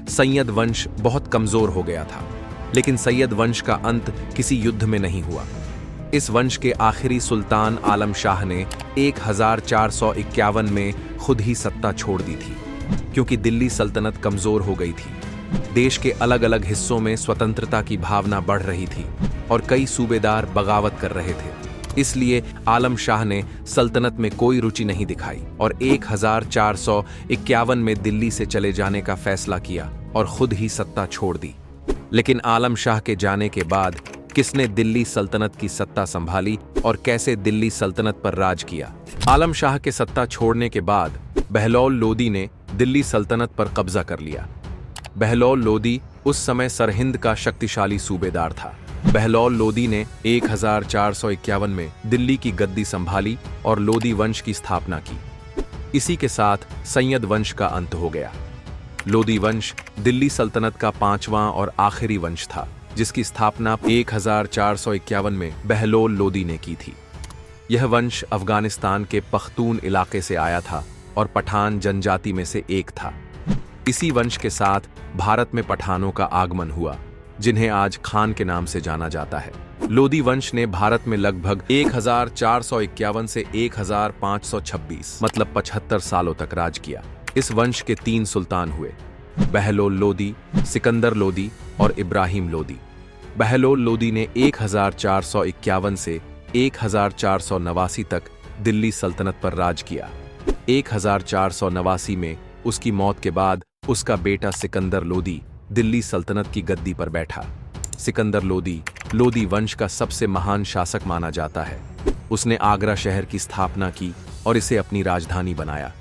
सैयद वंश बहुत कमजोर हो गया था, लेकिन सैयद वंश का अंत किसी युद्ध में नहीं हुआ। इस वंश के आखिरी सुल्तान आलम शाह ने 1451 में खुद ही सत्ता छोड़ दी थी, क्योंकि दिल्ली सल्तनत कमजोर हो गई थी। देश के अलग अलग हिस्सों में स्वतंत्रता की भावना बढ़ रही थी और कई सूबेदार बगावत कर रहे थे। इसलिए आलम शाह ने सल्तनत में कोई रुचि नहीं दिखाई और 1451 में दिल्ली से चले जाने का फैसला किया और खुद ही सत्ता छोड़ दी। लेकिन आलम शाह के जाने के बाद किसने दिल्ली सल्तनत की सत्ता संभाली और कैसे दिल्ली सल्तनत पर राज किया? आलम शाह के सत्ता छोड़ने के बाद बहलौल लोदी ने दिल्ली सल्तनत पर कब्जा कर लिया। बहलौल लोदी उस समय सरहिंद का शक्तिशाली सूबेदार था। बहलौल लोदी ने 1451 में दिल्ली की गद्दी संभाली और लोदी वंश की स्थापना की। इसी के साथ सैयद वंश का अंत हो गया। लोदी वंश दिल्ली सल्तनत का 5वां और आखिरी वंश था, जिसकी स्थापना 1451 में बहलौल लोदी ने की थी। यह वंश अफगानिस्तान के पख्तून इलाके से आया था और पठान जनजाति में से एक था। इसी वंश के साथ भारत में पठानों का आगमन हुआ, जिन्हें आज खान के नाम से जाना जाता है। लोदी वंश ने भारत में लगभग 1451 से 1526 मतलब 75 सालों तक राज किया। इस वंश के 3 सुल्तान हुए, बहलौल लोदी, सिकंदर लोदी और इब्राहिम लोदी। बहलौल लोदी ने 1451 से 1489 तक दिल्ली सल्तनत पर राज किया। 1489 में उसकी मौत के बाद उसका बेटा सिकंदर लोदी दिल्ली सल्तनत की गद्दी पर बैठा। सिकंदर लोदी लोदी वंश का सबसे महान शासक माना जाता है। उसने आगरा शहर की स्थापना की और इसे अपनी राजधानी बनाया।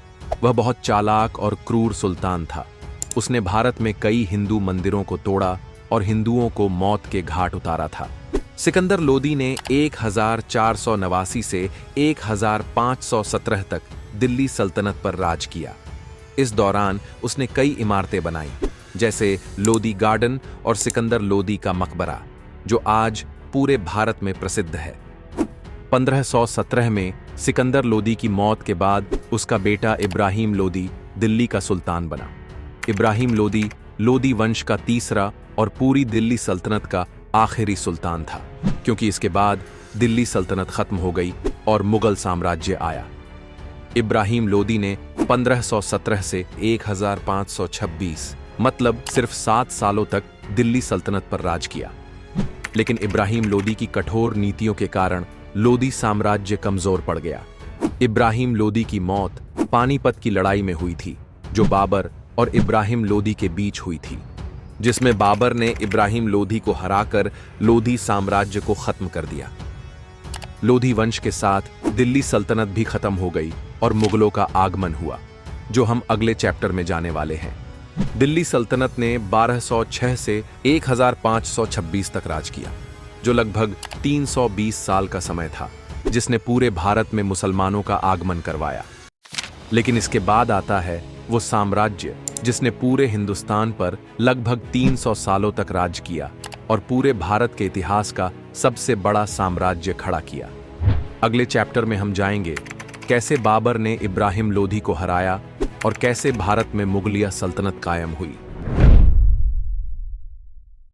वह बहुत चालाक और क्रूर सुल्तान था। उसने भारत में कई हिंदू मंदिरों को तोड़ा और हिंदुओं को मौत के घाट उतारा था। सिकंदर लोदी ने 1489 से 1517 तक दिल्ली सल्तनत पर राज किया। इस दौरान उसने कई इमारतें बनाई, जैसे लोदी गार्डन और सिकंदर लोदी का मकबरा, जो आज पूरे भारत में प्रसिद्ध है। 1517 में सिकंदर लोदी की मौत के बाद उसका बेटा इब्राहिम लोदी दिल्ली का सुल्तान बना। इब्राहिम लोदी लोदी वंश का तीसरा और पूरी दिल्ली सल्तनत का आखिरी सुल्तान था, क्योंकि इसके बाद दिल्ली सल्तनत खत्म हो गई और मुगल साम्राज्य आया। इब्राहिम लोदी ने 1517 से 1526 मतलब सिर्फ 7 सालों तक दिल्ली सल्तनत पर राज किया। लेकिन इब्राहिम लोदी की कठोर नीतियों के कारण लोदी साम्राज्य कमजोर पड़ गया। इब्राहिम लोदी की मौत पानीपत की लड़ाई में हुई थी, जो बाबर और इब्राहिम लोदी के बीच हुई थी, जिसमें बाबर ने इब्राहिम लोदी को हराकर लोदी साम्राज्य को खत्म कर दिया। लोदी वंश के साथ दिल्ली सल्तनत भी खत्म हो गई और मुगलों का आगमन हुआ, जो हम अगले चैप्टर में जाने वाले हैं। दिल्ली सल्तनत ने 1206 से 1526 तक राज किया, जो लगभग 320 साल का समय था, जिसने पूरे भारत में मुसलमानों का आगमन करवाया। लेकिन इसके बाद आता है वो साम्राज्य जिसने पूरे हिंदुस्तान पर लगभग 300 सालों तक राज किया और पूरे भारत के इतिहास का सबसे बड़ा साम्राज्य खड़ा किया। अगले चैप्टर में हम जाएंगे कैसे बाबर ने इब्राहिम लोदी को हराया और कैसे भारत में मुगलिया सल्तनत कायम हुई।